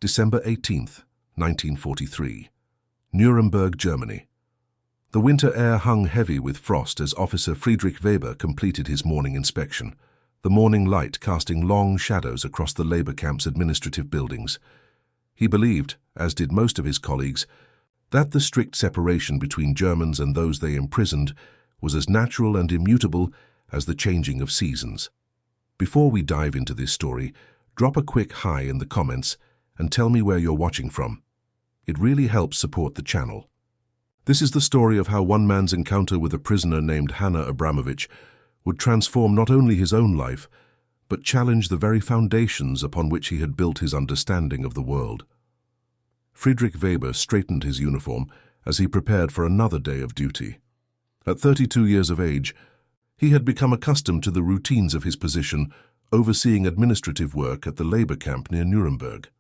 December 18th, 1943. Nuremberg, Germany. The winter air hung heavy with frost as Officer Friedrich Weber completed his morning inspection, the morning light casting long shadows across the labor camp's administrative buildings. He believed, as did most of his colleagues, that the strict separation between Germans and those they imprisoned was as natural and immutable as the changing of seasons. Before we dive into this story, drop a quick hi in the comments and tell me where you're watching from. It really helps support the channel. This is the story of how one man's encounter with a prisoner named Hana Abramovich would transform not only his own life, but challenge the very foundations upon which he had built his understanding of the world. Friedrich Weber straightened his uniform as he prepared for another day of duty. At 32 years of age, he had become accustomed to the routines of his position, overseeing administrative work at the labor camp near Nuremberg.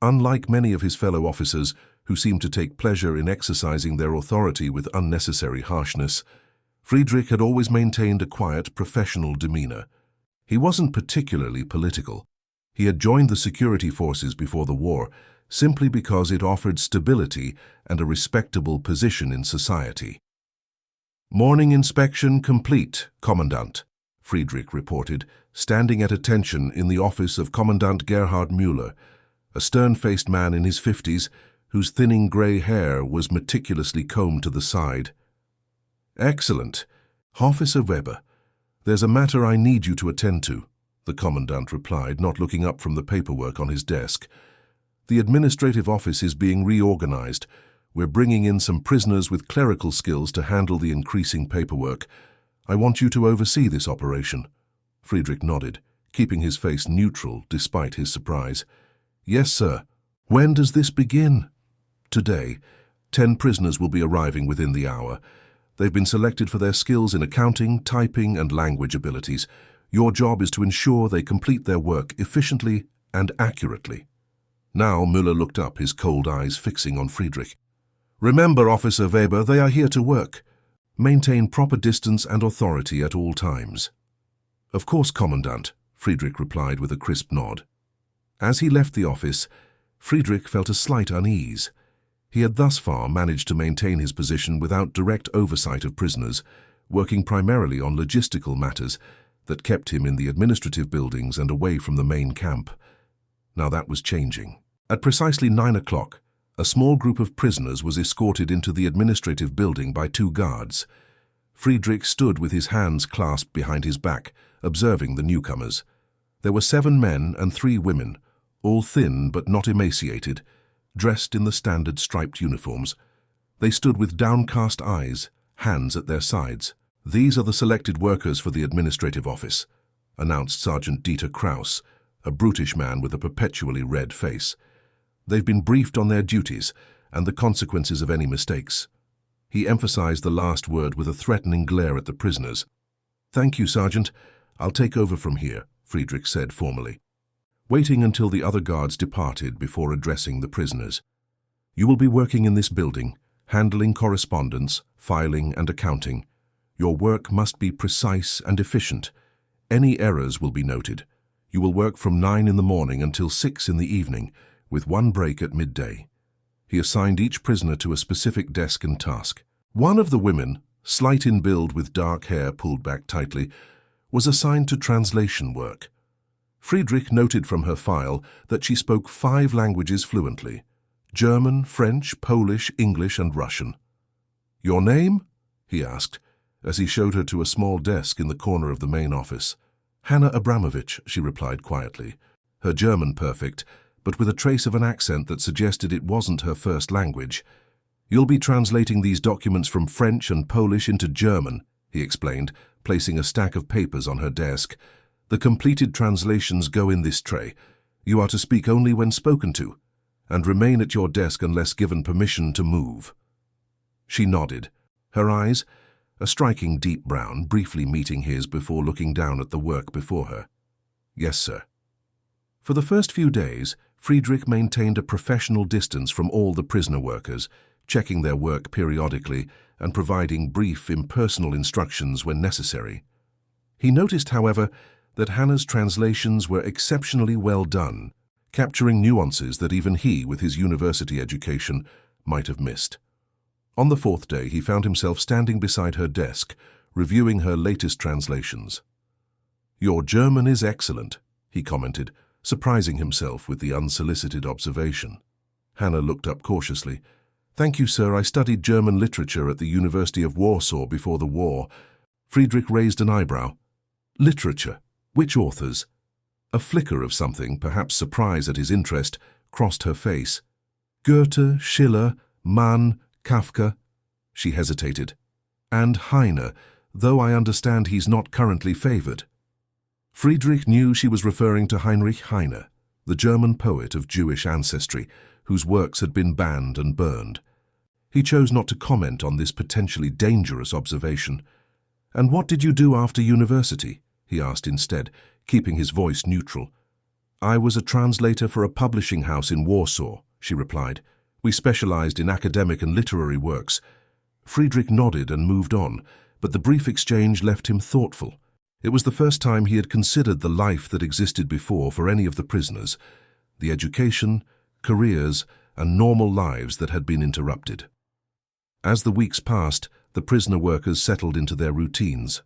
Unlike many of his fellow officers who seemed to take pleasure in exercising their authority with unnecessary harshness, Friedrich had always maintained a quiet, professional demeanor. He wasn't particularly political. He had joined the security forces before the war simply because it offered stability and a respectable position in society. "Morning inspection complete, Commandant," Friedrich reported, standing at attention in the office of Commandant Gerhard Müller, a stern-faced man in his 50s whose thinning grey hair was meticulously combed to the side. "Excellent. Officer Weber, there's a matter I need you to attend to," the Commandant replied, not looking up from the paperwork on his desk. "The administrative office is being reorganized. We're bringing in some prisoners with clerical skills to handle the increasing paperwork. I want you to oversee this operation." Friedrich nodded, keeping his face neutral despite his surprise. "Yes, sir. When does this begin?" "Today. 10 prisoners will be arriving within the hour. They've been selected for their skills in accounting, typing, and language abilities. Your job is to ensure they complete their work efficiently and accurately." Now Müller looked up, his cold eyes fixing on Friedrich. "Remember, Officer Weber, they are here to work. Maintain proper distance and authority at all times." "Of course, Commandant," Friedrich replied with a crisp nod. As he left the office, Friedrich felt a slight unease. He had thus far managed to maintain his position without direct oversight of prisoners, working primarily on logistical matters that kept him in the administrative buildings and away from the main camp. Now that was changing. At precisely 9 o'clock, a small group of prisoners was escorted into the administrative building by 2 guards. Friedrich stood with his hands clasped behind his back, observing the newcomers. There were 7 men and 3 women, all thin but not emaciated, dressed in the standard striped uniforms. They stood with downcast eyes, hands at their sides. "These are the selected workers for the administrative office," announced Sergeant Dieter Kraus, a brutish man with a perpetually red face. "They've been briefed on their duties and the consequences of any mistakes." He emphasized the last word with a threatening glare at the prisoners. "Thank you, Sergeant. I'll take over from here," Friedrich said formally, waiting until the other guards departed before addressing the prisoners. "You will be working in this building, handling correspondence, filing, and accounting. Your work must be precise and efficient. Any errors will be noted. You will work from 9 in the morning until 6 in the evening, with 1 break at midday." He assigned each prisoner to a specific desk and task. One of the women, slight in build with dark hair pulled back tightly, was assigned to translation work. Friedrich noted from her file that she spoke 5 languages fluently: German, French, Polish, English, and Russian. "Your name?" he asked, as he showed her to a small desk in the corner of the main office. "Hana Abramovich," she replied quietly, her German perfect, but with a trace of an accent that suggested it wasn't her first language. "You'll be translating these documents from French and Polish into German," he explained, placing a stack of papers on her desk. "The completed translations go in this tray. You are to speak only when spoken to, and remain at your desk unless given permission to move." She nodded, her eyes, a striking deep brown, briefly meeting his before looking down at the work before her. "Yes, sir." For the first few days, Friedrich maintained a professional distance from all the prisoner workers, checking their work periodically and providing brief, impersonal instructions when necessary. He noticed, however, that Hana's translations were exceptionally well done, capturing nuances that even he, with his university education, might have missed. On the fourth day, he found himself standing beside her desk, reviewing her latest translations. "Your German is excellent," he commented, surprising himself with the unsolicited observation. Hannah looked up cautiously. "Thank you, sir. I studied German literature at the University of Warsaw before the war." Friedrich raised an eyebrow. "Literature? Which authors?" A flicker of something, perhaps surprise at his interest, crossed her face. "Goethe, Schiller, Mann, Kafka." She hesitated. "And Heine, though I understand he's not currently favored." Friedrich knew she was referring to Heinrich Heine, the German poet of Jewish ancestry, whose works had been banned and burned. He chose not to comment on this potentially dangerous observation. "And what did you do after university?" he asked instead, keeping his voice neutral. "I was a translator for a publishing house in Warsaw," she replied. "We specialized in academic and literary works." Friedrich nodded and moved on, but the brief exchange left him thoughtful. It was the first time he had considered the life that existed before for any of the prisoners, the education, careers, and normal lives that had been interrupted. As the weeks passed, the prisoner workers settled into their routines.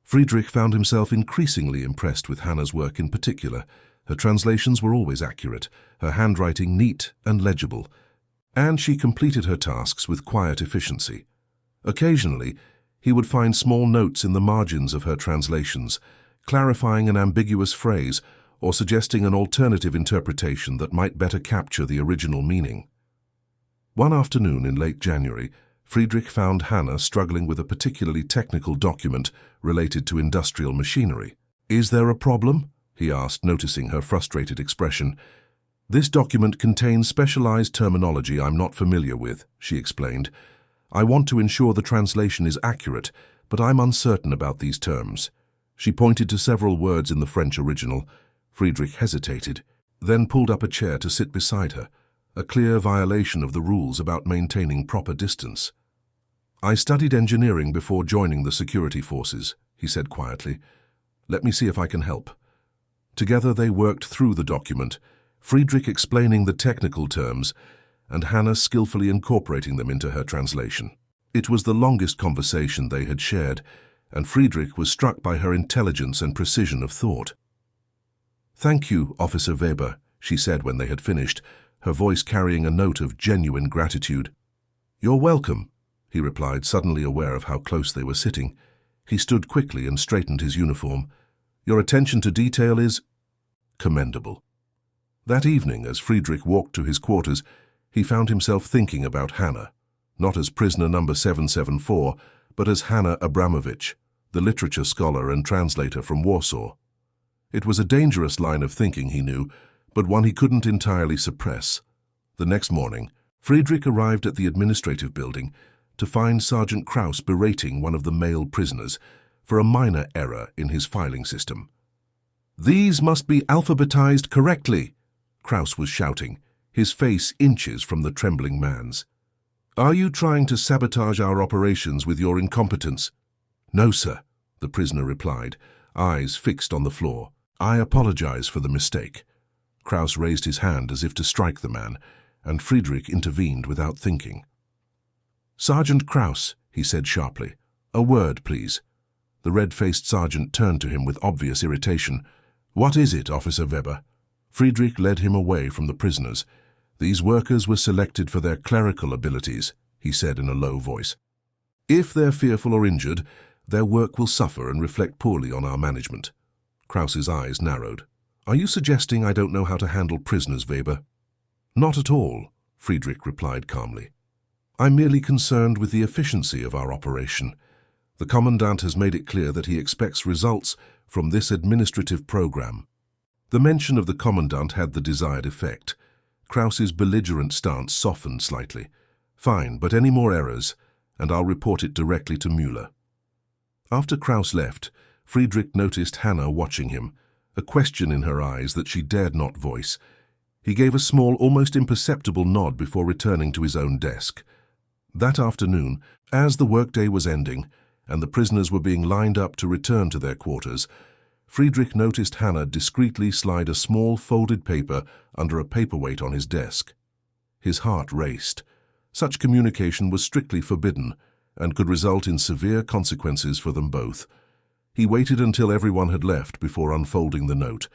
Friedrich found himself increasingly impressed with Hannah's work in particular. Her translations were always accurate, her handwriting neat and legible, and she completed her tasks with quiet efficiency. Occasionally, he would find small notes in the margins of her translations, clarifying an ambiguous phrase or suggesting an alternative interpretation that might better capture the original meaning. One afternoon in late January, Friedrich found Hannah struggling with a particularly technical document related to industrial machinery. "Is there a problem?" he asked, noticing her frustrated expression. "This document contains specialized terminology I'm not familiar with," she explained. "I want to ensure the translation is accurate, but I'm uncertain about these terms." She pointed to several words in the French original. Friedrich hesitated, then pulled up a chair to sit beside her, a clear violation of the rules about maintaining proper distance. "I studied engineering before joining the security forces," he said quietly. "Let me see if I can help." Together they worked through the document, Friedrich explaining the technical terms, and Hannah skillfully incorporating them into her translation. It was the longest conversation they had shared, and Friedrich was struck by her intelligence and precision of thought. "Thank you, Officer Weber," she said when they had finished, her voice carrying a note of genuine gratitude. "You're welcome," he replied, suddenly aware of how close they were sitting. He stood quickly and straightened his uniform. "Your attention to detail is commendable." That evening, as Friedrich walked to his quarters, he found himself thinking about Hannah, not as prisoner number 774, but as Hannah Abramovich, the literature scholar and translator from Warsaw. It was a dangerous line of thinking, he knew, but one he couldn't entirely suppress. The next morning, Friedrich arrived at the administrative building to find Sergeant Kraus berating one of the male prisoners for a minor error in his filing system. "These must be alphabetized correctly," Kraus was shouting, his face inches from the trembling man's. "Are you trying to sabotage our operations with your incompetence?" "No, sir," the prisoner replied, eyes fixed on the floor. "I apologize for the mistake." Kraus raised his hand as if to strike the man, and Friedrich intervened without thinking. "Sergeant Kraus," he said sharply, "a word, please." The red-faced sergeant turned to him with obvious irritation. "What is it, Officer Weber?" Friedrich led him away from the prisoners. "These workers were selected for their clerical abilities," he said in a low voice. "If they're fearful or injured, their work will suffer and reflect poorly on our management." Kraus's eyes narrowed. "Are you suggesting I don't know how to handle prisoners, Weber?" "Not at all," Friedrich replied calmly. "I'm merely concerned with the efficiency of our operation. The Commandant has made it clear that he expects results from this administrative program." The mention of the Commandant had the desired effect. Kraus's belligerent stance softened slightly. "Fine, but any more errors, and I'll report it directly to Müller." After Kraus left, Friedrich noticed Hannah watching him, a question in her eyes that she dared not voice. He gave a small, almost imperceptible nod before returning to his own desk. That afternoon, as the workday was ending and the prisoners were being lined up to return to their quarters, Friedrich noticed Hannah discreetly slide a small folded paper under a paperweight on his desk. His heart raced. Such communication was strictly forbidden and could result in severe consequences for them both. He waited until everyone had left before unfolding the note.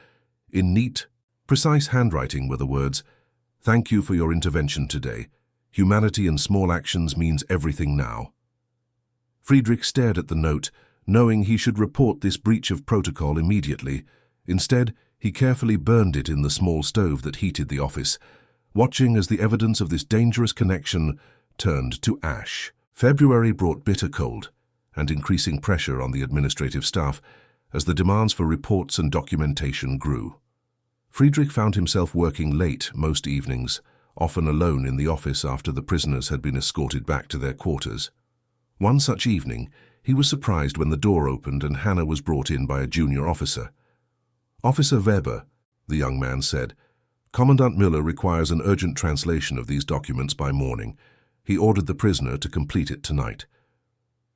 In neat, precise handwriting were the words, "Thank you for your intervention today. Humanity in small actions means everything now." Friedrich stared at the note, knowing he should report this breach of protocol immediately. Instead, he carefully burned it in the small stove that heated the office, watching as the evidence of this dangerous connection turned to ash. February brought bitter cold and increasing pressure on the administrative staff as the demands for reports and documentation grew. Friedrich found himself working late most evenings, often alone in the office after the prisoners had been escorted back to their quarters. One such evening, he was surprised when the door opened and Hannah was brought in by a junior officer. "Officer Weber," the young man said, "Commandant Müller requires an urgent translation of these documents by morning. He ordered the prisoner to complete it tonight."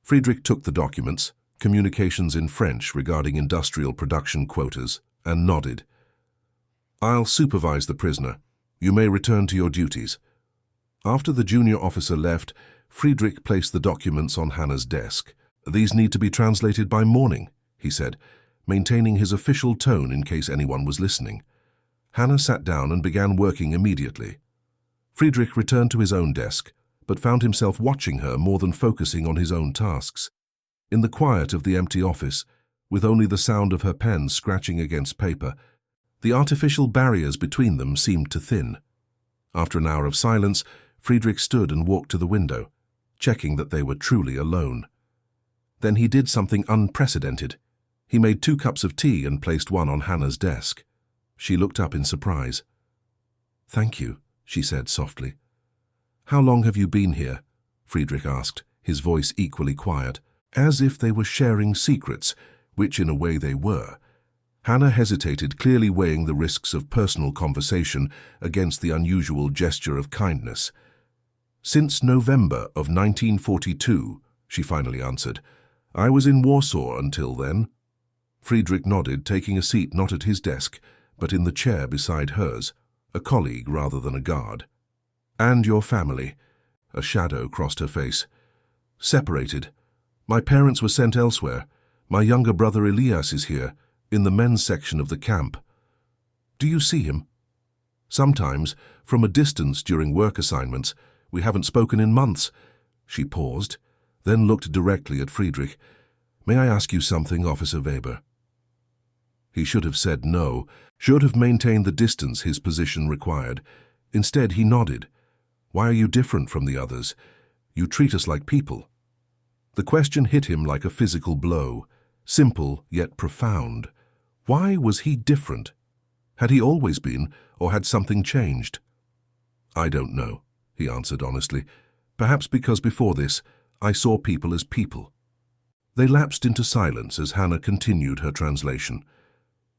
Friedrich took the documents, communications in French regarding industrial production quotas, and nodded. "I'll supervise the prisoner. You may return to your duties." After the junior officer left, Friedrich placed the documents on Hannah's desk. "These need to be translated by morning," he said, maintaining his official tone in case anyone was listening. Hannah sat down and began working immediately. Friedrich returned to his own desk, but found himself watching her more than focusing on his own tasks. In the quiet of the empty office, with only the sound of her pen scratching against paper, the artificial barriers between them seemed to thin. After an hour of silence, Friedrich stood and walked to the window, checking that they were truly alone. Then he did something unprecedented. He made 2 cups of tea and placed one on Hannah's desk. She looked up in surprise. "Thank you," she said softly. "How long have you been here?" Friedrich asked, his voice equally quiet, as if they were sharing secrets, which in a way they were. Hannah hesitated, clearly weighing the risks of personal conversation against the unusual gesture of kindness. "Since November of 1942, she finally answered. "I was in Warsaw until then." Friedrich nodded, taking a seat not at his desk, but in the chair beside hers, a colleague rather than a guard. "And your family?" A shadow crossed her face. "Separated. My parents were sent elsewhere. My younger brother Elias is here, in the men's section of the camp." "Do you see him?" "Sometimes, from a distance during work assignments. We haven't spoken in months." She paused, then looked directly at Friedrich. "May I ask you something, Officer Weber?" He should have said no, should have maintained the distance his position required. Instead, he nodded. "Why are you different from the others? You treat us like people." The question hit him like a physical blow, simple yet profound. Why was he different? Had he always been, or had something changed? "I don't know," he answered honestly. "Perhaps because before this, I saw people as people." They lapsed into silence as Hannah continued her translation.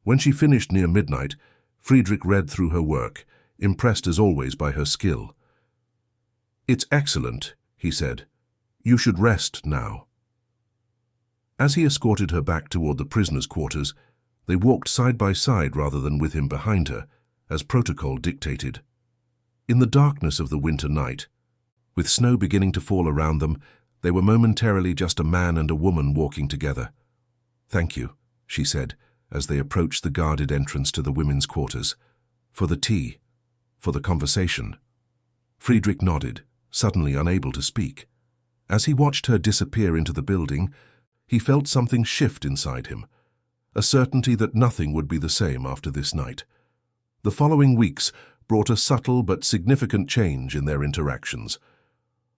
When she finished near midnight, Friedrich read through her work, impressed as always by her skill. "It's excellent," he said. "You should rest now." As he escorted her back toward the prisoners' quarters, they walked side by side rather than with him behind her, as protocol dictated. In the darkness of the winter night, with snow beginning to fall around them, they were momentarily just a man and a woman walking together. "Thank you," she said, as they approached the guarded entrance to the women's quarters. "For the tea, for the conversation." Friedrich nodded, suddenly unable to speak. As he watched her disappear into the building, he felt something shift inside him, a certainty that nothing would be the same after this night. The following weeks brought a subtle but significant change in their interactions.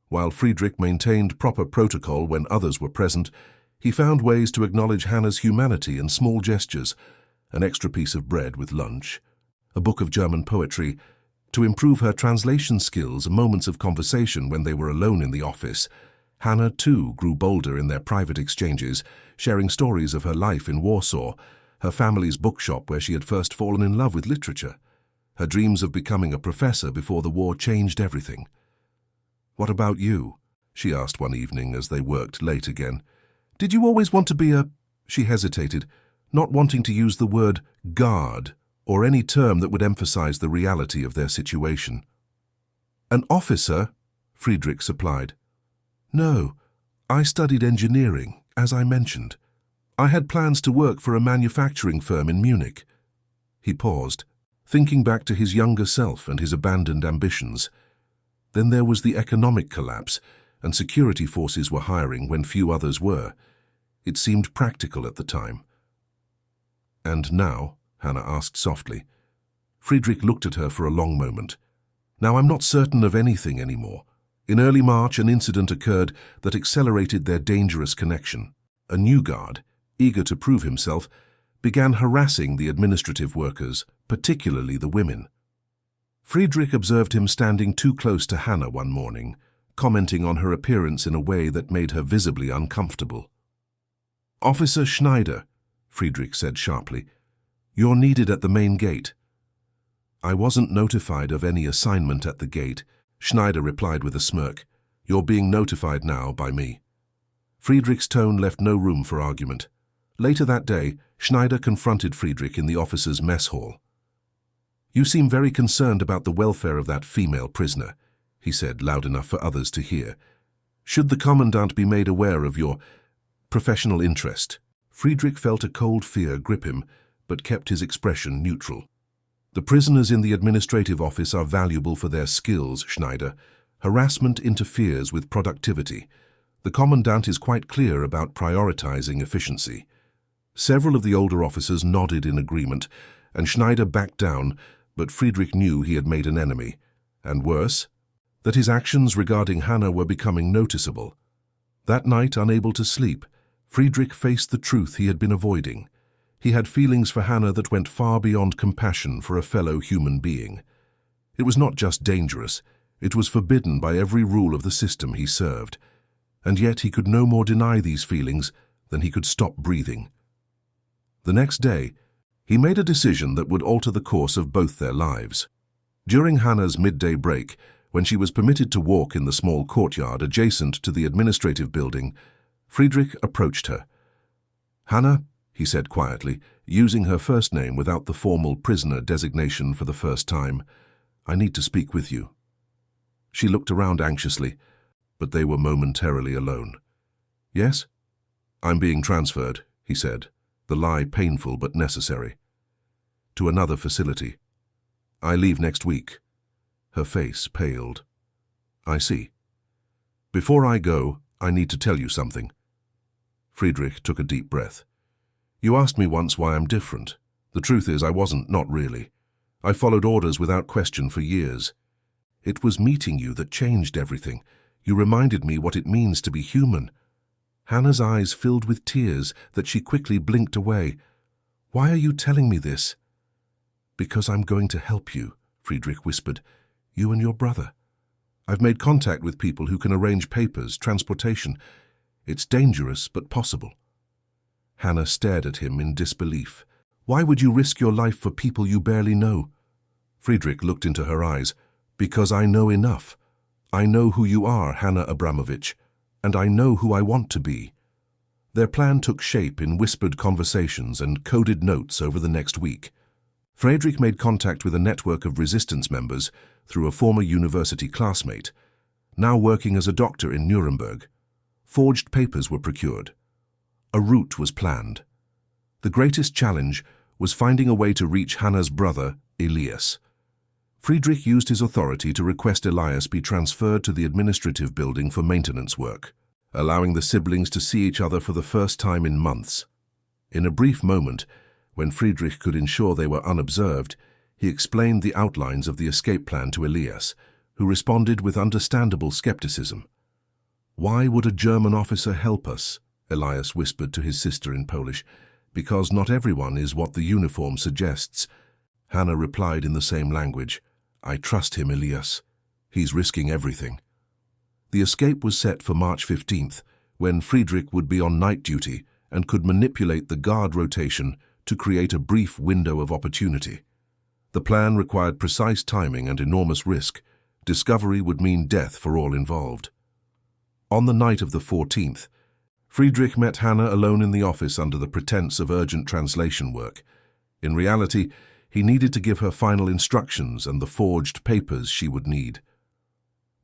While Friedrich maintained proper protocol when others were present, he found ways to acknowledge Hannah's humanity in small gestures, an extra piece of bread with lunch, a book of German poetry, to improve her translation skills, moments of conversation when they were alone in the office. Hannah, too, grew bolder in their private exchanges, sharing stories of her life in Warsaw, her family's bookshop where she had first fallen in love with literature, her dreams of becoming a professor before the war changed everything. "What about you?" she asked one evening as they worked late again. "Did you always want to be a—" She hesitated. not wanting to use the word guard or any term that would emphasize the reality of their situation. "An officer?" Friedrich supplied. "No, I studied engineering, as I mentioned. I had plans to work for a manufacturing firm in Munich." He paused, thinking back to his younger self and his abandoned ambitions. Then there was the economic collapse, and security forces were hiring when few others were. It seemed practical at the time. "And now?" Hannah asked softly. Friedrich looked at her for a long moment. "Now I'm not certain of anything anymore. In early March, an incident occurred that accelerated their dangerous connection. A new guard, eager to prove himself, began harassing the administrative workers, particularly the women. Friedrich observed him standing too close to Hannah one morning, commenting on her appearance in a way that made her visibly uncomfortable. "Officer Schneider," Friedrich said sharply, "you're needed at the main gate." "I wasn't notified of any assignment at the gate," Schneider replied with a smirk. "You're being notified now by me." Friedrich's tone left no room for argument. Later that day, Schneider confronted Friedrich in the officers' mess hall. "You seem very concerned about the welfare of that female prisoner," he said, loud enough for others to hear. "Should the commandant be made aware of your professional interest?" Friedrich felt a cold fear grip him, but kept his expression neutral. "The prisoners in the administrative office are valuable for their skills, Schneider. Harassment interferes with productivity. The commandant is quite clear about prioritizing efficiency." Several of the older officers nodded in agreement, and Schneider backed down, but Friedrich knew he had made an enemy, and worse, that his actions regarding Hannah were becoming noticeable. That night, unable to sleep, Friedrich faced the truth he had been avoiding. He had feelings for Hannah that went far beyond compassion for a fellow human being. It was not just dangerous, it was forbidden by every rule of the system he served. And yet he could no more deny these feelings than he could stop breathing. The next day, he made a decision that would alter the course of both their lives. During Hannah's midday break, when she was permitted to walk in the small courtyard adjacent to the administrative building, Friedrich approached her. "Hannah," he said quietly, using her first name without the formal prisoner designation for the first time, "I need to speak with you." She looked around anxiously, but they were momentarily alone. "Yes?" "I'm being transferred," he said, the lie painful but necessary. "To another facility. I leave next week." Her face paled. "I see. Before I go, I need to tell you something." Friedrich took a deep breath. "You asked me once why I'm different. The truth is I wasn't, not really. I followed orders without question for years. It was meeting you that changed everything. You reminded me what it means to be human." Hannah's eyes filled with tears that she quickly blinked away. "Why are you telling me this?" "Because I'm going to help you," Friedrich whispered. "You and your brother. I've made contact with people who can arrange papers, transportation. It's dangerous, but possible." Hannah stared at him in disbelief. "Why would you risk your life for people you barely know?" Friedrich looked into her eyes. "Because I know enough. I know who you are, Hannah Abramovich, and I know who I want to be." Their plan took shape in whispered conversations and coded notes over the next week. Friedrich made contact with a network of resistance members through a former university classmate, now working as a doctor in Nuremberg. Forged papers were procured. A route was planned. The greatest challenge was finding a way to reach Hannah's brother, Elias. Friedrich used his authority to request Elias be transferred to the administrative building for maintenance work, allowing the siblings to see each other for the first time in months. In a brief moment, when Friedrich could ensure they were unobserved, he explained the outlines of the escape plan to Elias, who responded with understandable skepticism. "Why would a German officer help us?" Elias whispered to his sister in Polish. "Because not everyone is what the uniform suggests." Hannah replied in the same language. "I trust him, Elias. He's risking everything." The escape was set for March 15th, when Friedrich would be on night duty and could manipulate the guard rotation to create a brief window of opportunity. The plan required precise timing and enormous risk. Discovery would mean death for all involved. On the night of the 14th, Friedrich met Hannah alone in the office under the pretense of urgent translation work. In reality, he needed to give her final instructions and the forged papers she would need.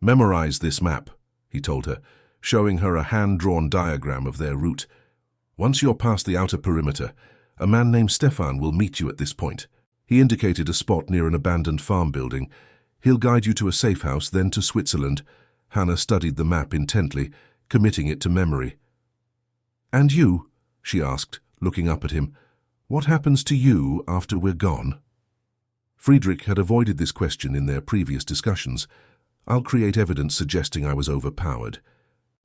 "Memorize this map," he told her, showing her a hand-drawn diagram of their route. "Once you're past the outer perimeter, a man named Stefan will meet you at this point." He indicated a spot near an abandoned farm building. "He'll guide you to a safe house, then to Switzerland." Hannah studied the map intently, committing it to memory. "And you?" she asked, looking up at him. "What happens to you after we're gone?" Friedrich had avoided this question in their previous discussions. "I'll create evidence suggesting I was overpowered.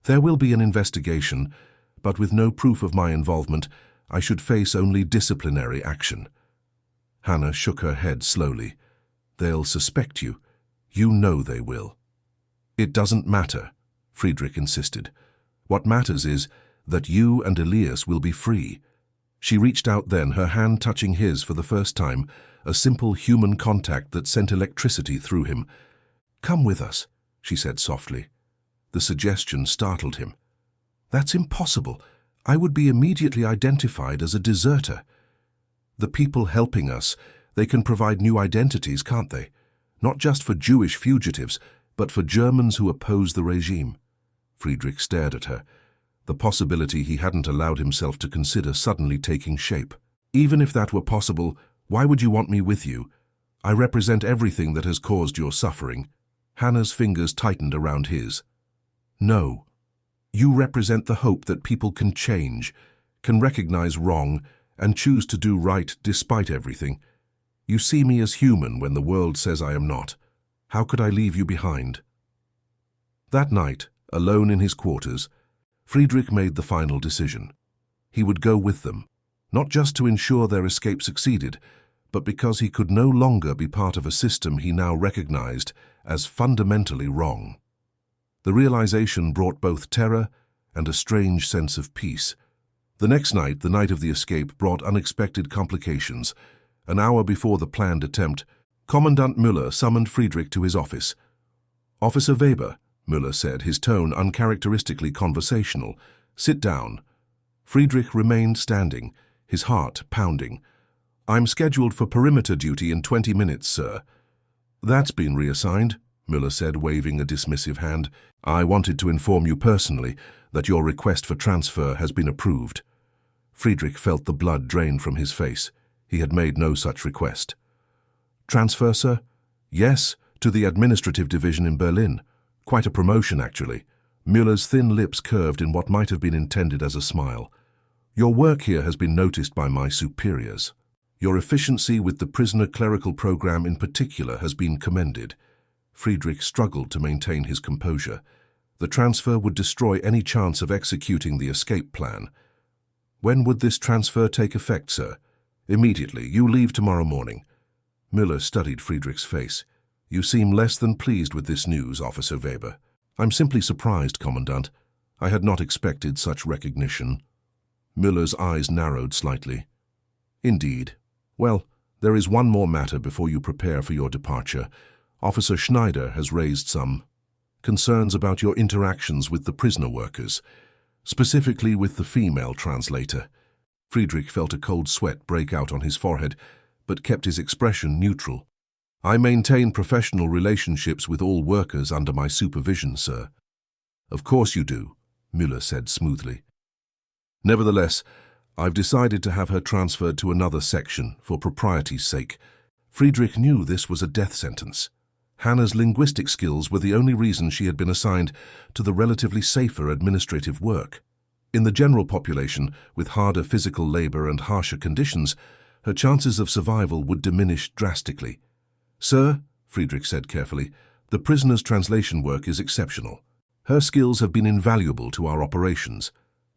There will be an investigation, but with no proof of my involvement, I should face only disciplinary action." Hannah shook her head slowly. "They'll suspect you. You know they will." "It doesn't matter," Friedrich insisted. "What matters is that you and Elias will be free." She reached out then, her hand touching his for the first time, a simple human contact that sent electricity through him. "Come with us," she said softly. The suggestion startled him. "That's impossible. I would be immediately identified as a deserter." "The people helping us, they can provide new identities, can't they? Not just for Jewish fugitives, but for Germans who oppose the regime." Friedrich stared at her, the possibility he hadn't allowed himself to consider suddenly taking shape. "Even if that were possible, why would you want me with you? I represent everything that has caused your suffering." Hannah's fingers tightened around his. "No. You represent the hope that people can change, can recognize wrong, and choose to do right despite everything. You see me as human when the world says I am not. How could I leave you behind?" That night, alone in his quarters, Friedrich made the final decision. He would go with them, not just to ensure their escape succeeded, but because he could no longer be part of a system he now recognized as fundamentally wrong. The realization brought both terror and a strange sense of peace. The next night, the night of the escape, brought unexpected complications. An hour before the planned attempt, Commandant Müller summoned Friedrich to his office. "Officer Weber," Müller said, his tone uncharacteristically conversational. "Sit down." Friedrich remained standing, his heart pounding. "I'm scheduled for perimeter duty in 20 minutes, sir." "That's been reassigned," Müller said, waving a dismissive hand. "I wanted to inform you personally that your request for transfer has been approved." Friedrich felt the blood drain from his face. He had made no such request. "Transfer, sir?" "Yes, to the administrative division in Berlin. Quite a promotion, actually." Müller's thin lips curved in what might have been intended as a smile. "Your work here has been noticed by my superiors. Your efficiency with the prisoner clerical program in particular has been commended." Friedrich struggled to maintain his composure. The transfer would destroy any chance of executing the escape plan. "When would this transfer take effect, sir?" "Immediately. You leave tomorrow morning." Müller studied Friedrich's face. "You seem less than pleased with this news, Officer Weber." "I'm simply surprised, Commandant. I had not expected such recognition." Müller's eyes narrowed slightly. "Indeed. Well, there is one more matter before you prepare for your departure. Officer Schneider has raised some concerns about your interactions with the prisoner workers, specifically with the female translator." Friedrich felt a cold sweat break out on his forehead, but kept his expression neutral. "I maintain professional relationships with all workers under my supervision, sir." "Of course you do," Müller said smoothly. "Nevertheless, I've decided to have her transferred to another section for propriety's sake." Friedrich knew this was a death sentence. Hannah's linguistic skills were the only reason she had been assigned to the relatively safer administrative work. In the general population, with harder physical labor and harsher conditions, her chances of survival would diminish drastically. "Sir," Friedrich said carefully, "the prisoner's translation work is exceptional. Her skills have been invaluable to our operations.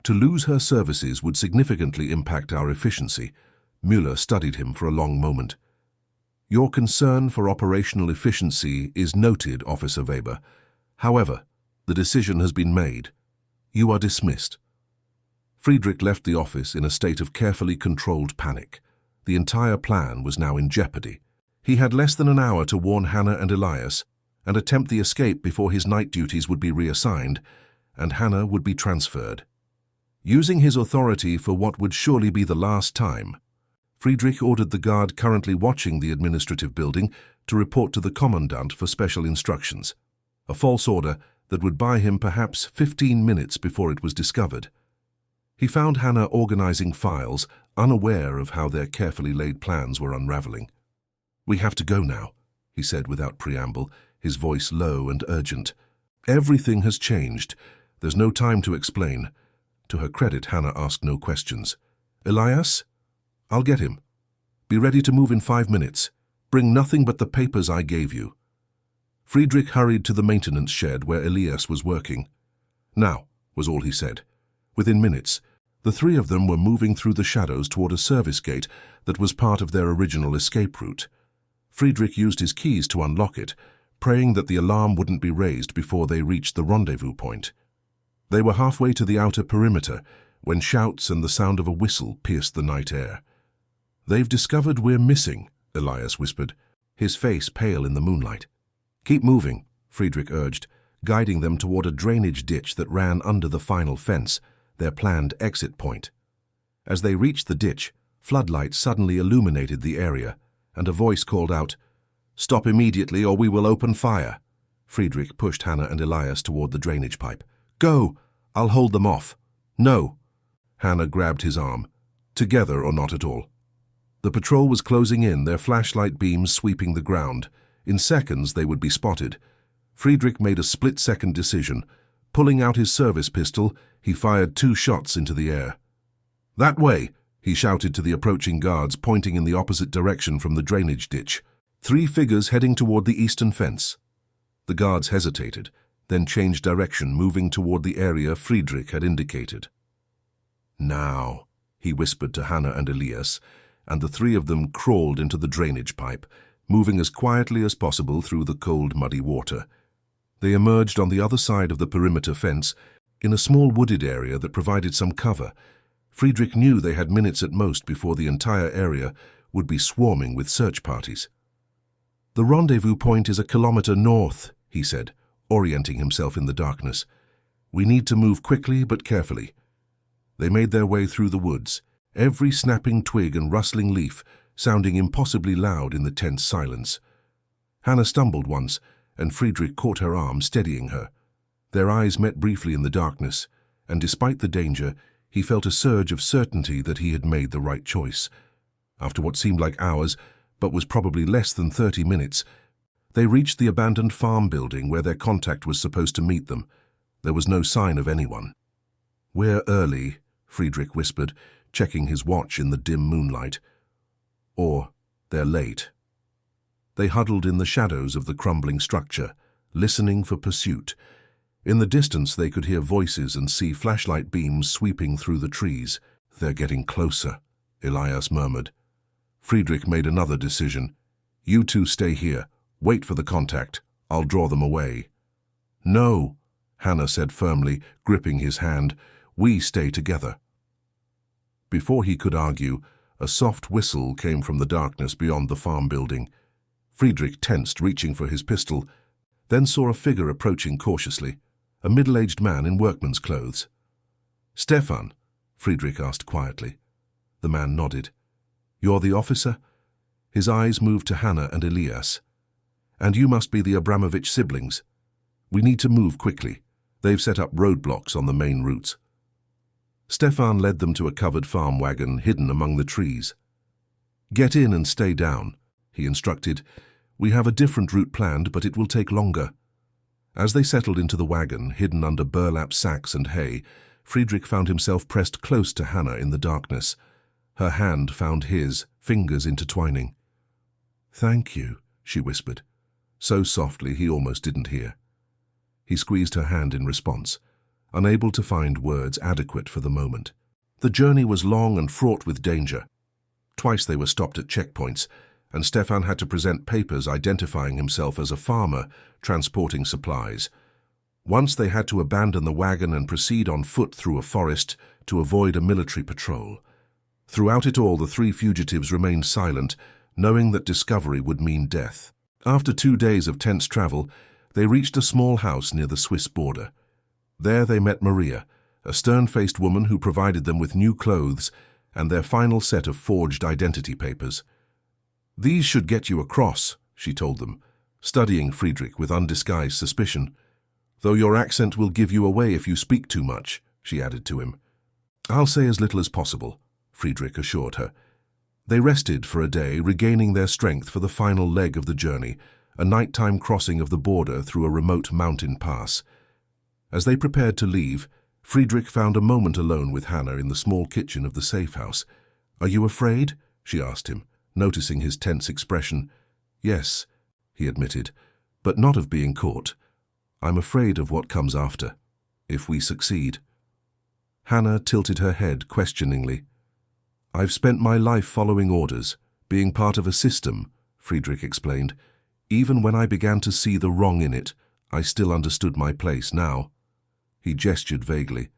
To lose her services would significantly impact our efficiency." Müller studied him for a long moment. "Your concern for operational efficiency is noted, Officer Weber. However, the decision has been made. You are dismissed." Friedrich left the office in a state of carefully controlled panic. The entire plan was now in jeopardy. He had less than an hour to warn Hannah and Elias and attempt the escape before his night duties would be reassigned, and Hannah would be transferred. using his authority for what would surely be the last time. Friedrich ordered the guard currently watching the administrative building to report to the commandant for special instructions, a false order that would buy him perhaps 15 minutes before it was discovered. He found Hannah organizing files, unaware of how their carefully laid plans were unraveling. "We have to go now," he said without preamble, his voice low and urgent. "Everything has changed. There's no time to explain." To her credit, Hannah asked no questions. "Elias? I'll get him. Be ready to move in 5 minutes. Bring nothing but the papers I gave you." Friedrich hurried to the maintenance shed where Elias was working. "Now," was all he said. Within minutes, the three of them were moving through the shadows toward a service gate that was part of their original escape route. Friedrich used his keys to unlock it, praying that the alarm wouldn't be raised before they reached the rendezvous point. They were halfway to the outer perimeter when shouts and the sound of a whistle pierced the night air. "They've discovered we're missing," Elias whispered, his face pale in the moonlight. "Keep moving," Friedrich urged, guiding them toward a drainage ditch that ran under the final fence, their planned exit point. As they reached the ditch, floodlights suddenly illuminated the area, and a voice called out, "Stop immediately or we will open fire." Friedrich pushed Hannah and Elias toward the drainage pipe. "Go! I'll hold them off." "No." Hannah grabbed his arm. "Together or not at all." The patrol was closing in, their flashlight beams sweeping the ground. In seconds they would be spotted. Friedrich made a split-second decision. Pulling out his service pistol, he fired 2 shots into the air. "That way!" he shouted to the approaching guards, pointing in the opposite direction from the drainage ditch. 3 figures heading toward the eastern fence. The guards hesitated, then changed direction, moving toward the area Friedrich had indicated. "Now," he whispered to Hannah and Elias, and the 3 of them crawled into the drainage pipe, moving as quietly as possible through the cold, muddy water. They emerged on the other side of the perimeter fence, in a small wooded area that provided some cover. Friedrich knew they had minutes at most before the entire area would be swarming with search parties. "The rendezvous point is a kilometer north," he said, orienting himself in the darkness. "We need to move quickly but carefully." They made their way through the woods, every snapping twig and rustling leaf sounding impossibly loud in the tense silence. Hannah stumbled once, and Friedrich caught her arm, steadying her. Their eyes met briefly in the darkness, and despite the danger, he felt a surge of certainty that he had made the right choice. After what seemed like hours, but was probably less than 30 minutes, they reached the abandoned farm building where their contact was supposed to meet them. There was no sign of anyone. "We're early," Friedrich whispered, checking his watch in the dim moonlight. "Or they're late." They huddled in the shadows of the crumbling structure, listening for pursuit. In the distance they could hear voices and see flashlight beams sweeping through the trees. "They're getting closer," Elias murmured. Friedrich made another decision. "You two stay here. Wait for the contact. I'll draw them away." "No," Hannah said firmly, gripping his hand. "We stay together." Before he could argue, a soft whistle came from the darkness beyond the farm building. Friedrich tensed, reaching for his pistol, then saw a figure approaching cautiously, a middle-aged man in workman's clothes. "Stefan?" Friedrich asked quietly. The man nodded. "You're the officer?" His eyes moved to Hannah and Elias. "And you must be the Abramovich siblings. We need to move quickly. They've set up roadblocks on the main routes." Stefan led them to a covered farm wagon hidden among the trees. "Get in and stay down," he instructed. "We have a different route planned, but it will take longer." As they settled into the wagon, hidden under burlap sacks and hay, Friedrich found himself pressed close to Hannah in the darkness. Her hand found his, fingers intertwining. "Thank you," she whispered, so softly he almost didn't hear. He squeezed her hand in response, unable to find words adequate for the moment. The journey was long and fraught with danger. Twice they were stopped at checkpoints, and Stefan had to present papers identifying himself as a farmer transporting supplies. Once they had to abandon the wagon and proceed on foot through a forest to avoid a military patrol. Throughout it all, the 3 fugitives remained silent, knowing that discovery would mean death. After 2 days of tense travel, they reached a small house near the Swiss border. There they met Maria, a stern-faced woman who provided them with new clothes and their final set of forged identity papers. "These should get you across," she told them, studying Friedrich with undisguised suspicion. "Though your accent will give you away if you speak too much," she added to him. "I'll say as little as possible," Friedrich assured her. They rested for a day, regaining their strength for the final leg of the journey, a nighttime crossing of the border through a remote mountain pass. As they prepared to leave, Friedrich found a moment alone with Hannah in the small kitchen of the safe house. "Are you afraid?" she asked him, noticing his tense expression. "Yes," he admitted, "but not of being caught. I'm afraid of what comes after, if we succeed." Hannah tilted her head questioningly. "I've spent my life following orders, being part of a system," Friedrich explained. "Even when I began to see the wrong in it, I still understood my place now." He gestured vaguely.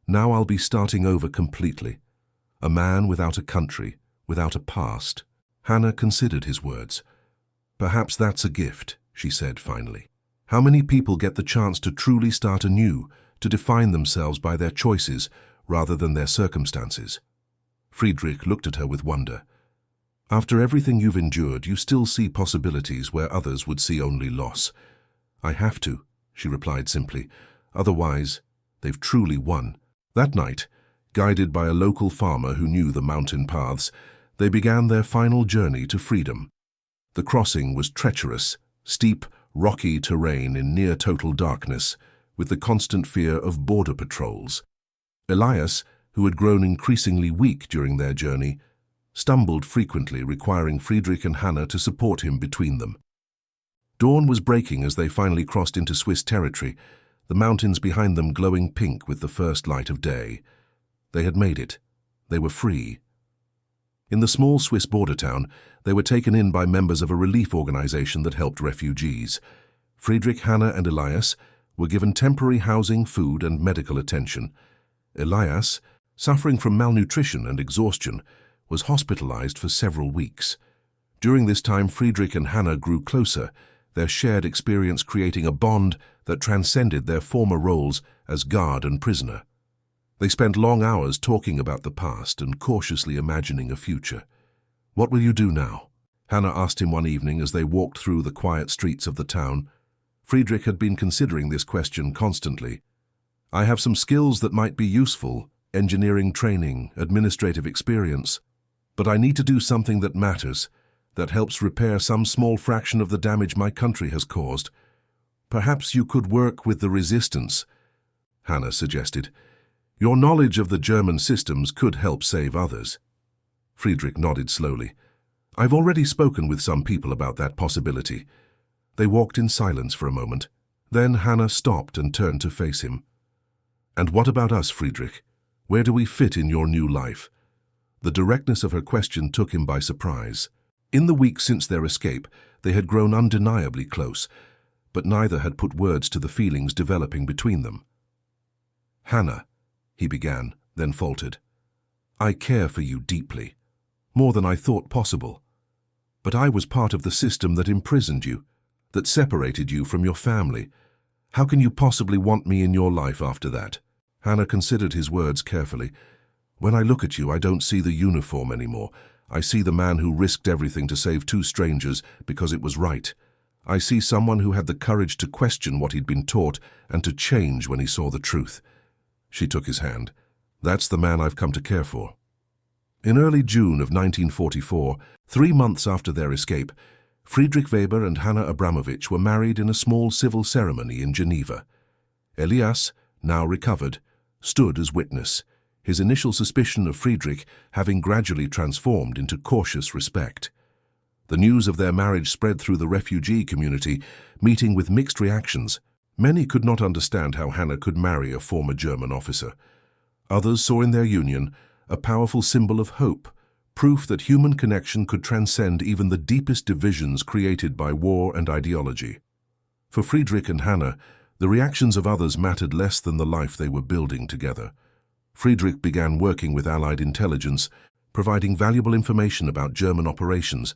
"Now I'll be starting over completely. A man without a country, without a past." Hannah considered his words. "Perhaps that's a gift," she said finally. "How many people get the chance to truly start anew, to define themselves by their choices rather than their circumstances?" Friedrich looked at her with wonder. "After everything you've endured, you still see possibilities where others would see only loss." "I have to," she replied simply. "Otherwise, they've truly won." That night, guided by a local farmer who knew the mountain paths, they began their final journey to freedom. The crossing was treacherous, steep, rocky terrain in near-total darkness, with the constant fear of border patrols. Elias, who had grown increasingly weak during their journey, stumbled frequently, requiring Friedrich and Hannah to support him between them. Dawn was breaking as they finally crossed into Swiss territory, the mountains behind them glowing pink with the first light of day. They had made it. They were free. In the small Swiss border town, they were taken in by members of a relief organization that helped refugees. Friedrich, Hannah, and Elias were given temporary housing, food, and medical attention. Elias, suffering from malnutrition and exhaustion, was hospitalized for several weeks. During this time, Friedrich and Hannah grew closer, their shared experience creating a bond that transcended their former roles as guard and prisoner. They spent long hours talking about the past and cautiously imagining a future. "What will you do now?" Hannah asked him one evening as they walked through the quiet streets of the town. Friedrich had been considering this question constantly. "I have some skills that might be useful, engineering training, administrative experience. But I need to do something that matters, that helps repair some small fraction of the damage my country has caused. Perhaps you could work with the resistance," Hannah suggested. "Your knowledge of the German systems could help save others." Friedrich nodded slowly. "I've already spoken with some people about that possibility." They walked in silence for a moment. Then Hannah stopped and turned to face him. "And what about us, Friedrich? Where do we fit in your new life?" The directness of her question took him by surprise. In the weeks since their escape, they had grown undeniably close, but neither had put words to the feelings developing between them. "Hannah," he began, then faltered. "I care for you deeply, more than I thought possible. But I was part of the system that imprisoned you, that separated you from your family. How can you possibly want me in your life after that?" Hannah considered his words carefully. "When I look at you, I don't see the uniform anymore. I see the man who risked everything to save two strangers because it was right. I see someone who had the courage to question what he'd been taught and to change when he saw the truth." She took his hand. "That's the man I've come to care for." In early June of 1944, 3 months after their escape, Friedrich Weber and Hannah Abramovich were married in a small civil ceremony in Geneva. Elias, now recovered, stood as witness, his initial suspicion of Friedrich having gradually transformed into cautious respect. The news of their marriage spread through the refugee community, meeting with mixed reactions. Many could not understand how Hannah could marry a former German officer. Others saw in their union a powerful symbol of hope, proof that human connection could transcend even the deepest divisions created by war and ideology. For Friedrich and Hannah, the reactions of others mattered less than the life they were building together. Friedrich began working with Allied intelligence, providing valuable information about German operations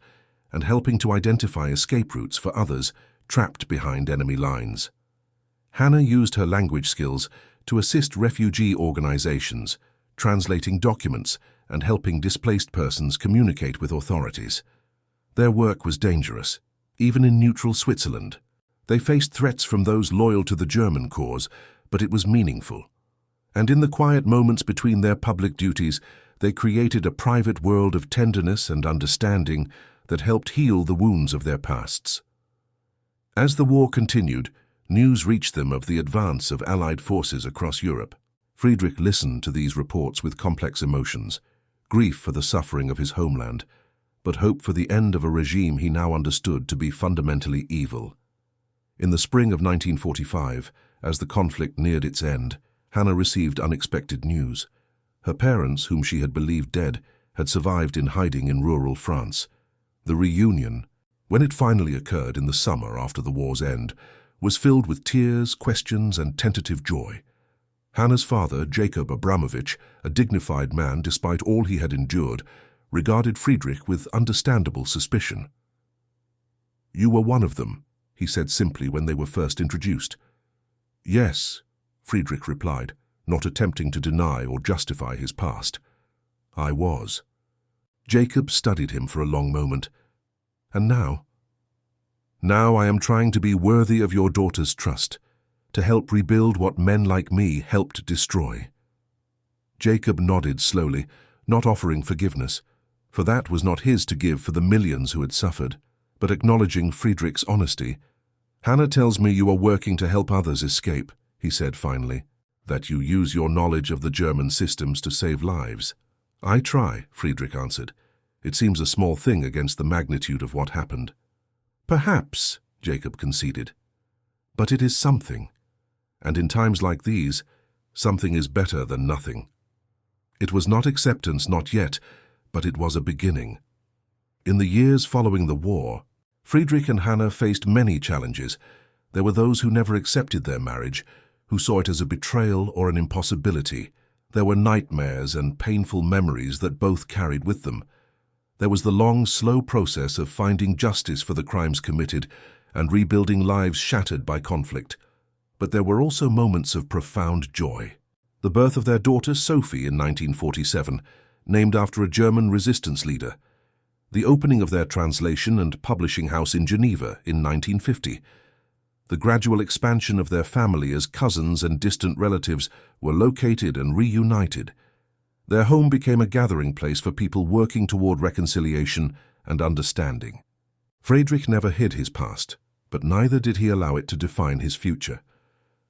and helping to identify escape routes for others trapped behind enemy lines. Hannah used her language skills to assist refugee organizations, translating documents and helping displaced persons communicate with authorities. Their work was dangerous, even in neutral Switzerland. They faced threats from those loyal to the German cause, but it was meaningful. And in the quiet moments between their public duties, they created a private world of tenderness and understanding that helped heal the wounds of their pasts. As the war continued, news reached them of the advance of Allied forces across Europe. Friedrich listened to these reports with complex emotions, grief for the suffering of his homeland, but hope for the end of a regime he now understood to be fundamentally evil. In the spring of 1945, as the conflict neared its end, Hannah received unexpected news. Her parents, whom she had believed dead, had survived in hiding in rural France. The reunion, when it finally occurred in the summer after the war's end, was filled with tears, questions, and tentative joy. Hannah's father, Jacob Abramovich, a dignified man despite all he had endured, regarded Friedrich with understandable suspicion. "You were one of them," he said simply when they were first introduced. "Yes," Friedrich replied, not attempting to deny or justify his past. "I was." Jacob studied him for a long moment. "And now?" "Now I am trying to be worthy of your daughter's trust, to help rebuild what men like me helped destroy." Jacob nodded slowly, not offering forgiveness, for that was not his to give for the millions who had suffered, but acknowledging Friedrich's honesty. "Hannah tells me you are working to help others escape," he said finally, "that you use your knowledge of the German systems to save lives." "I try," Friedrich answered. "It seems a small thing against the magnitude of what happened." "Perhaps," Jacob conceded. "But it is something. And in times like these, something is better than nothing." It was not acceptance, not yet, but it was a beginning. In the years following the war, Friedrich and Hannah faced many challenges. There were those who never accepted their marriage, who saw it as a betrayal or an impossibility. There were nightmares and painful memories that both carried with them. There was the long, slow process of finding justice for the crimes committed and rebuilding lives shattered by conflict. But there were also moments of profound joy. The birth of their daughter Sophie in 1947, named after a German resistance leader. The opening of their translation and publishing house in Geneva in 1950. The gradual expansion of their family as cousins and distant relatives were located and reunited. Their home became a gathering place for people working toward reconciliation and understanding. Friedrich never hid his past, but neither did he allow it to define his future.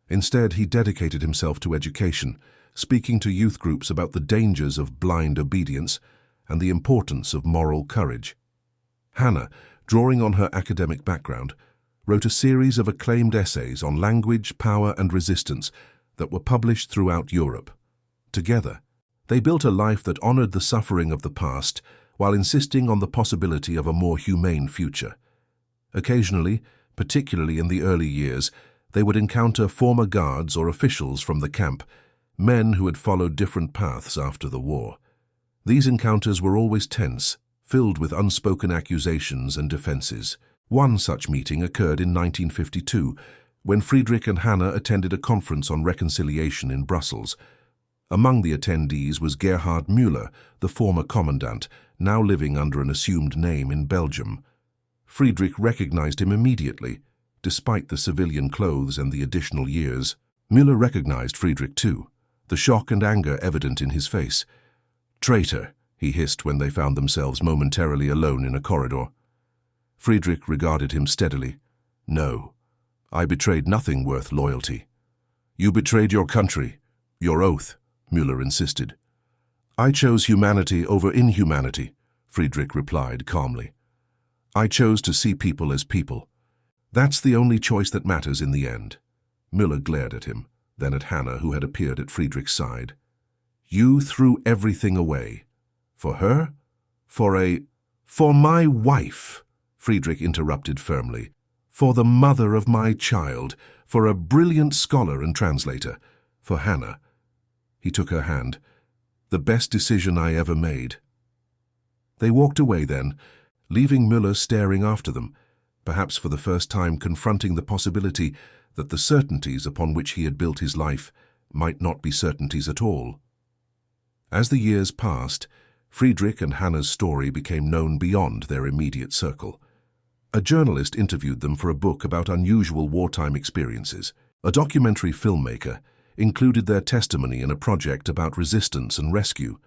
Instead, he dedicated himself to education, speaking to youth groups about the dangers of blind obedience and the importance of moral courage. Hannah, drawing on her academic background, wrote a series of acclaimed essays on language, power, and resistance that were published throughout Europe. Together, they built a life that honored the suffering of the past while insisting on the possibility of a more humane future. Occasionally, particularly in the early years, they would encounter former guards or officials from the camp, men who had followed different paths after the war. These encounters were always tense, filled with unspoken accusations and defenses. One such meeting occurred in 1952, when Friedrich and Hannah attended a conference on reconciliation in Brussels. Among the attendees was Gerhard Müller, the former commandant, now living under an assumed name in Belgium. Friedrich recognized him immediately, despite the civilian clothes and the additional years. Müller recognized Friedrich too, the shock and anger evident in his face. "Traitor," he hissed when they found themselves momentarily alone in a corridor. Friedrich regarded him steadily. "No, I betrayed nothing worth loyalty." "You betrayed your country, your oath," Müller insisted. "I chose humanity over inhumanity," Friedrich replied calmly. "I chose to see people as people. That's the only choice that matters in the end." Müller glared at him, then at Hannah, who had appeared at Friedrich's side. "You threw everything away. For her? For my wife," Friedrich interrupted firmly. "For the mother of my child, for a brilliant scholar and translator, for Hannah." He took her hand. "The best decision I ever made." They walked away then, leaving Müller staring after them, perhaps for the first time confronting the possibility that the certainties upon which he had built his life might not be certainties at all. As the years passed, Friedrich and Hannah's story became known beyond their immediate circle. A journalist interviewed them for a book about unusual wartime experiences. A documentary filmmaker included their testimony in a project about resistance and rescue.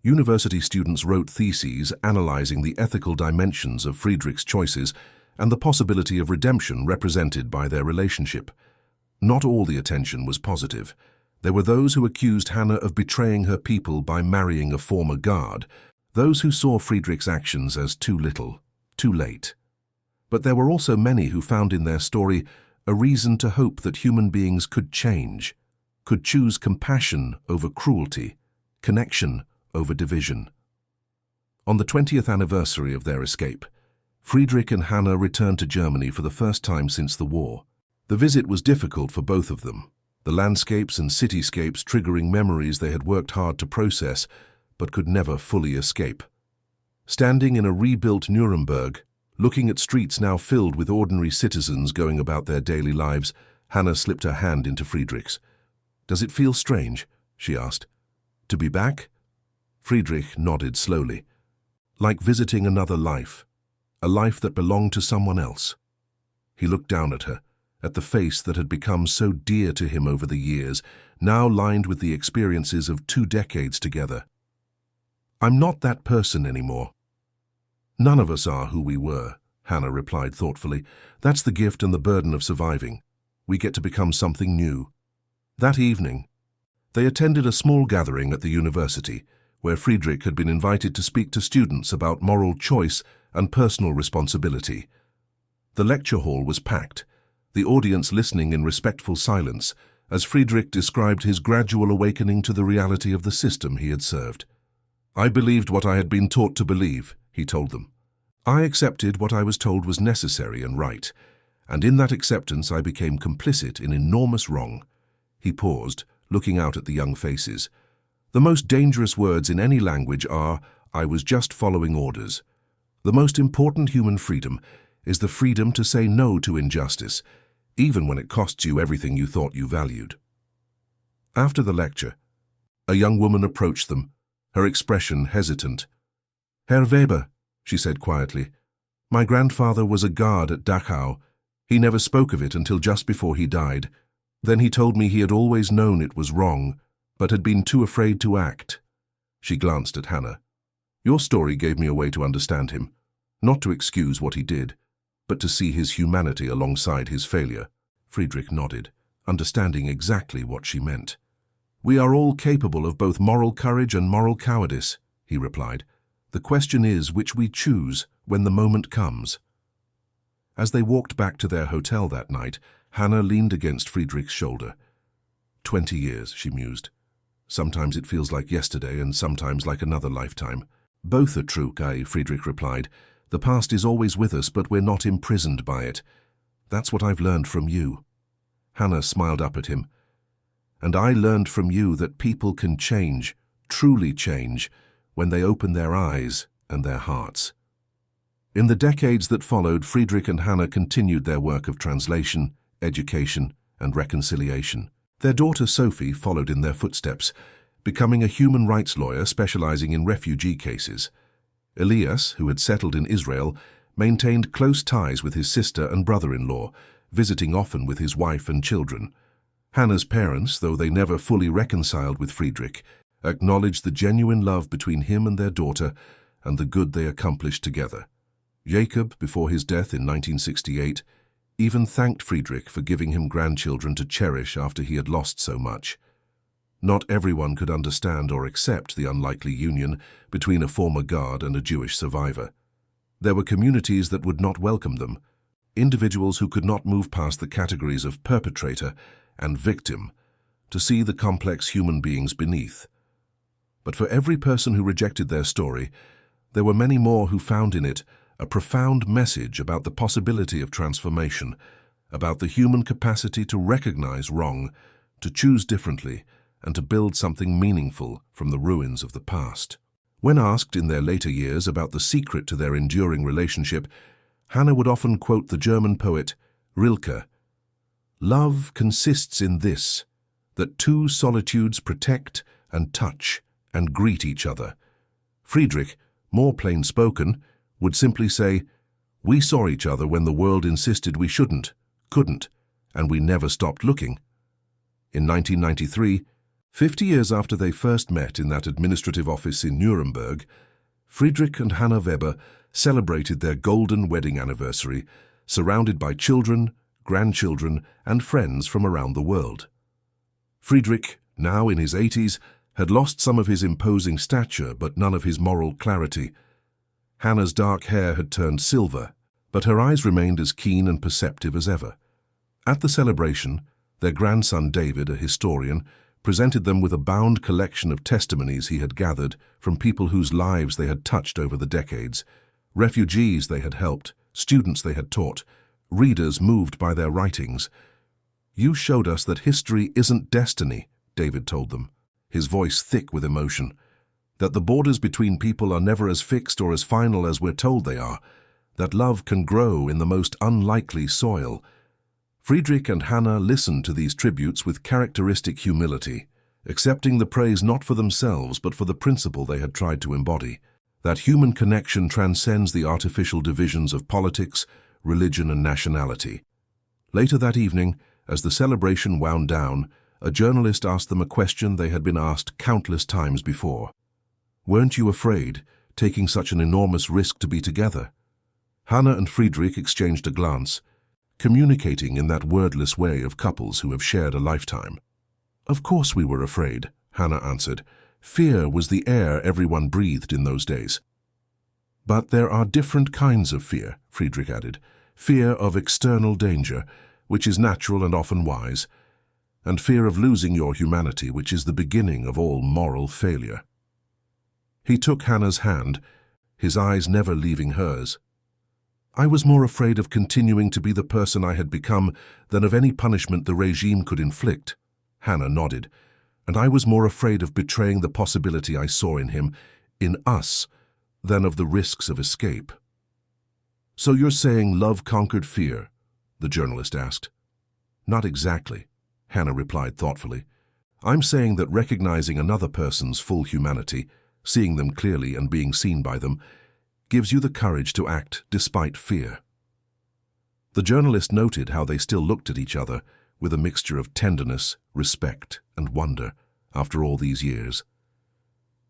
University students wrote theses analyzing the ethical dimensions of Friedrich's choices and the possibility of redemption represented by their relationship. Not all the attention was positive. There were those who accused Hannah of betraying her people by marrying a former guard, those who saw Friedrich's actions as too little, too late. But there were also many who found in their story a reason to hope that human beings could change, could choose compassion over cruelty, connection over division. On the 20th anniversary of their escape, Friedrich and Hannah returned to Germany for the first time since the war. The visit was difficult for both of them, the landscapes and cityscapes triggering memories they had worked hard to process but could never fully escape. Standing in a rebuilt Nuremberg, looking at streets now filled with ordinary citizens going about their daily lives, Hannah slipped her hand into Friedrich's. "Does it feel strange?" she asked. "To be back?" Friedrich nodded slowly. "Like visiting another life, a life that belonged to someone else." He looked down at her, at the face that had become so dear to him over the years, now lined with the experiences of 2 decades together. "I'm not that person anymore." "None of us are who we were," Hannah replied thoughtfully. "That's the gift and the burden of surviving. We get to become something new." That evening, they attended a small gathering at the university, where Friedrich had been invited to speak to students about moral choice and personal responsibility. The lecture hall was packed, the audience listening in respectful silence as Friedrich described his gradual awakening to the reality of the system he had served. "I believed what I had been taught to believe," he told them. "I accepted what I was told was necessary and right, and in that acceptance I became complicit in enormous wrong." He paused, looking out at the young faces. "The most dangerous words in any language are, 'I was just following orders.' The most important human freedom is the freedom to say no to injustice, even when it costs you everything you thought you valued." After the lecture, a young woman approached them, her expression hesitant. "Herr Weber," she said quietly, "my grandfather was a guard at Dachau. He never spoke of it until just before he died. Then he told me he had always known it was wrong, but had been too afraid to act." She glanced at Hannah. "Your story gave me a way to understand him, not to excuse what he did, but to see his humanity alongside his failure." Friedrich nodded, understanding exactly what she meant. "We are all capable of both moral courage and moral cowardice," he replied. "The question is which we choose when the moment comes." As they walked back to their hotel that night, Hannah leaned against Friedrich's shoulder. 20 years, she mused. Sometimes it feels like yesterday and sometimes like another lifetime. "Both are true, Guy," Friedrich replied. "The past is always with us, but we're not imprisoned by it. That's what I've learned from you." Hannah smiled up at him. "And I learned from you that people can change, truly change, when they open their eyes and their hearts." In the decades that followed, Friedrich and Hannah continued their work of translation, education, and reconciliation. Their daughter Sophie followed in their footsteps, becoming a human rights lawyer specializing in refugee cases. Elias, who had settled in Israel, maintained close ties with his sister and brother-in-law, visiting often with his wife and children. Hannah's parents, though they never fully reconciled with Friedrich, acknowledged the genuine love between him and their daughter and the good they accomplished together. Jacob, before his death in 1968, even thanked Friedrich for giving him grandchildren to cherish after he had lost so much. Not everyone could understand or accept the unlikely union between a former guard and a Jewish survivor. There were communities that would not welcome them, individuals who could not move past the categories of perpetrator and victim to see the complex human beings beneath. But for every person who rejected their story, there were many more who found in it a profound message about the possibility of transformation, about the human capacity to recognize wrong, to choose differently, and to build something meaningful from the ruins of the past. When asked in their later years about the secret to their enduring relationship, Hannah would often quote the German poet Rilke. "Love consists in this, that two solitudes protect and touch and greet each other. Friedrich, more plain-spoken, would simply say, "We saw each other when the world insisted we shouldn't, couldn't, and we never stopped looking." In 1993, 50 years after they first met in that administrative office in Nuremberg, Friedrich and Hannah Weber celebrated their golden wedding anniversary, surrounded by children, grandchildren, and friends from around the world. Friedrich, now in his 80s, had lost some of his imposing stature but none of his moral clarity. Hannah's dark hair had turned silver, but her eyes remained as keen and perceptive as ever. At the celebration, their grandson David, a historian, presented them with a bound collection of testimonies he had gathered from people whose lives they had touched over the decades, refugees they had helped, students they had taught, readers moved by their writings. "You showed us that history isn't destiny," David told them, his voice thick with emotion, "that the borders between people are never as fixed or as final as we're told they are, that love can grow in the most unlikely soil." Friedrich and Hannah listened to these tributes with characteristic humility, accepting the praise not for themselves but for the principle they had tried to embody, that human connection transcends the artificial divisions of politics, religion, and nationality. Later that evening, as the celebration wound down, a journalist asked them a question they had been asked countless times before. "Weren't you afraid, taking such an enormous risk to be together?" Hannah and Friedrich exchanged a glance, communicating in that wordless way of couples who have shared a lifetime. "Of course we were afraid," Hannah answered. "Fear was the air everyone breathed in those days." "But there are different kinds of fear," Friedrich added. "Fear of external danger, which is natural and often wise, and fear of losing your humanity, which is the beginning of all moral failure." He took Hannah's hand, his eyes never leaving hers. "I was more afraid of continuing to be the person I had become than of any punishment the regime could inflict." Hannah nodded. "And I was more afraid of betraying the possibility I saw in him, in us, than of the risks of escape." "So you're saying love conquered fear?" the journalist asked. "Not exactly," Hannah replied thoughtfully. "I'm saying that recognizing another person's full humanity, seeing them clearly and being seen by them, gives you the courage to act despite fear." The journalist noted how they still looked at each other with a mixture of tenderness, respect, and wonder after all these years.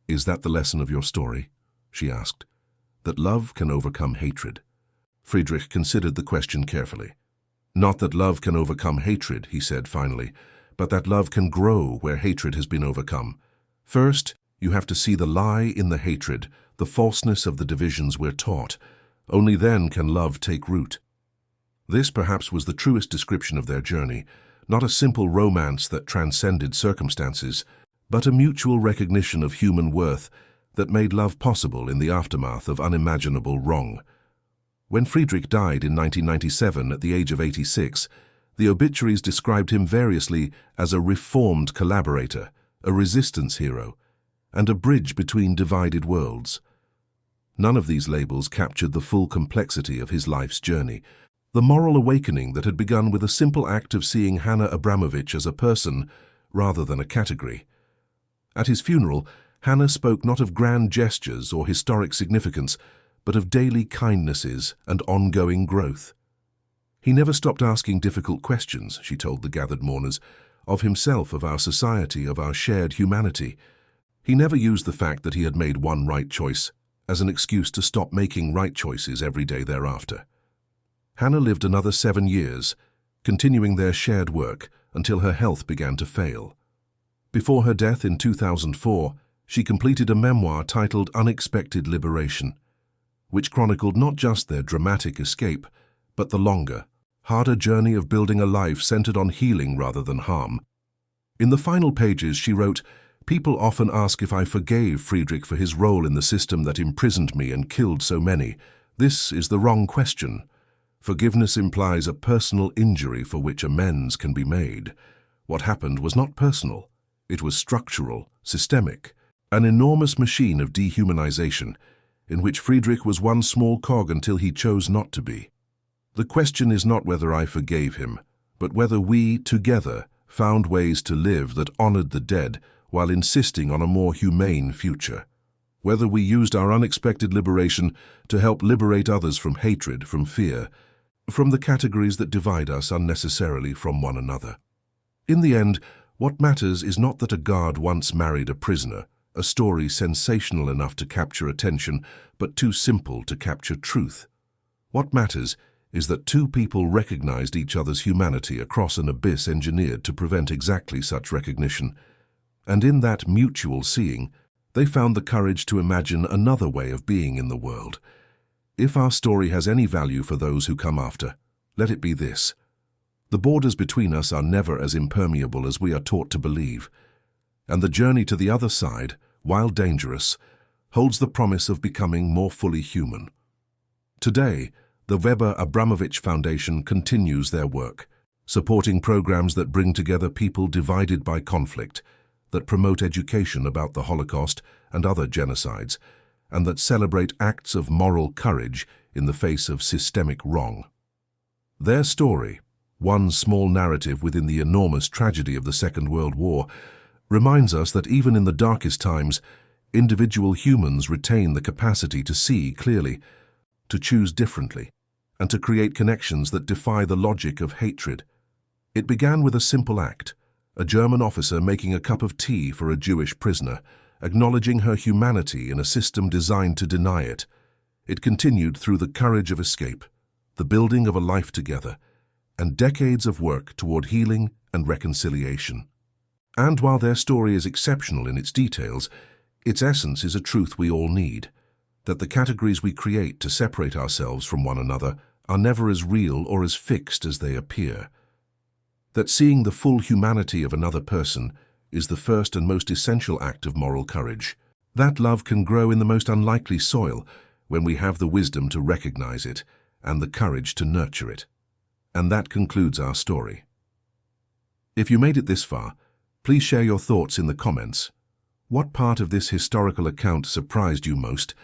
"Is that the lesson of your story?" she asked. "That love can overcome hatred?" Friedrich considered the question carefully. "Not that love can overcome hatred," he said finally, "but that love can grow where hatred has been overcome. First, you have to see the lie in the hatred, the falseness of the divisions we're taught. Only then can love take root." This perhaps was the truest description of their journey, not a simple romance that transcended circumstances, but a mutual recognition of human worth that made love possible in the aftermath of unimaginable wrong. When Friedrich died in 1997 at the age of 86, the obituaries described him variously as a reformed collaborator, a resistance hero, and a bridge between divided worlds. None of these labels captured the full complexity of his life's journey, the moral awakening that had begun with a simple act of seeing Hannah Abramovich as a person rather than a category. At his funeral, Hannah spoke not of grand gestures or historic significance, but of daily kindnesses and ongoing growth. "He never stopped asking difficult questions," she told the gathered mourners, "of himself, of our society, of our shared humanity. He never used the fact that he had made one right choice as an excuse to stop making right choices every day thereafter." Hannah lived another 7 years, continuing their shared work until her health began to fail. Before her death in 2004, she completed a memoir titled Unexpected Liberation, which chronicled not just their dramatic escape, but the longer, harder journey of building a life centered on healing rather than harm. In the final pages, she wrote, "People often ask if I forgave Friedrich for his role in the system that imprisoned me and killed so many. This is the wrong question. Forgiveness implies a personal injury for which amends can be made. What happened was not personal. It was structural, systemic, an enormous machine of dehumanization, in which Friedrich was one small cog until he chose not to be. The question is not whether I forgave him, but whether we, together, found ways to live that honored the dead while insisting on a more humane future. Whether we used our unexpected liberation to help liberate others from hatred, from fear, from the categories that divide us unnecessarily from one another. In the end, what matters is not that a guard once married a prisoner, a story sensational enough to capture attention, but too simple to capture truth. What matters is that two people recognized each other's humanity across an abyss engineered to prevent exactly such recognition. And in that mutual seeing, they found the courage to imagine another way of being in the world. If our story has any value for those who come after, let it be this: the borders between us are never as impermeable as we are taught to believe, and the journey to the other side, while dangerous, holds the promise of becoming more fully human. Today, the Weber Abramovich Foundation continues their work, supporting programs that bring together people divided by conflict, that promote education about the Holocaust and other genocides, and that celebrate acts of moral courage in the face of systemic wrong. Their story, one small narrative within the enormous tragedy of the Second World War, reminds us that even in the darkest times, individual humans retain the capacity to see clearly, to choose differently, and to create connections that defy the logic of hatred. It began with a simple act: a German officer making a cup of tea for a Jewish prisoner, acknowledging her humanity in a system designed to deny it. It continued through the courage of escape, the building of a life together, and decades of work toward healing and reconciliation. And while their story is exceptional in its details, its essence is a truth we all need: that the categories we create to separate ourselves from one another are never as real or as fixed as they appear. That seeing the full humanity of another person is the first and most essential act of moral courage. That love can grow in the most unlikely soil when we have the wisdom to recognize it and the courage to nurture it. And that concludes our story. If you made it this far, please share your thoughts in the comments. What part of this historical account surprised you most?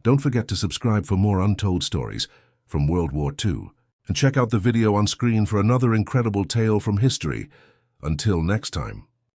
Don't forget to subscribe for more untold stories from World War II, and check out the video on screen for another incredible tale from history. Until next time.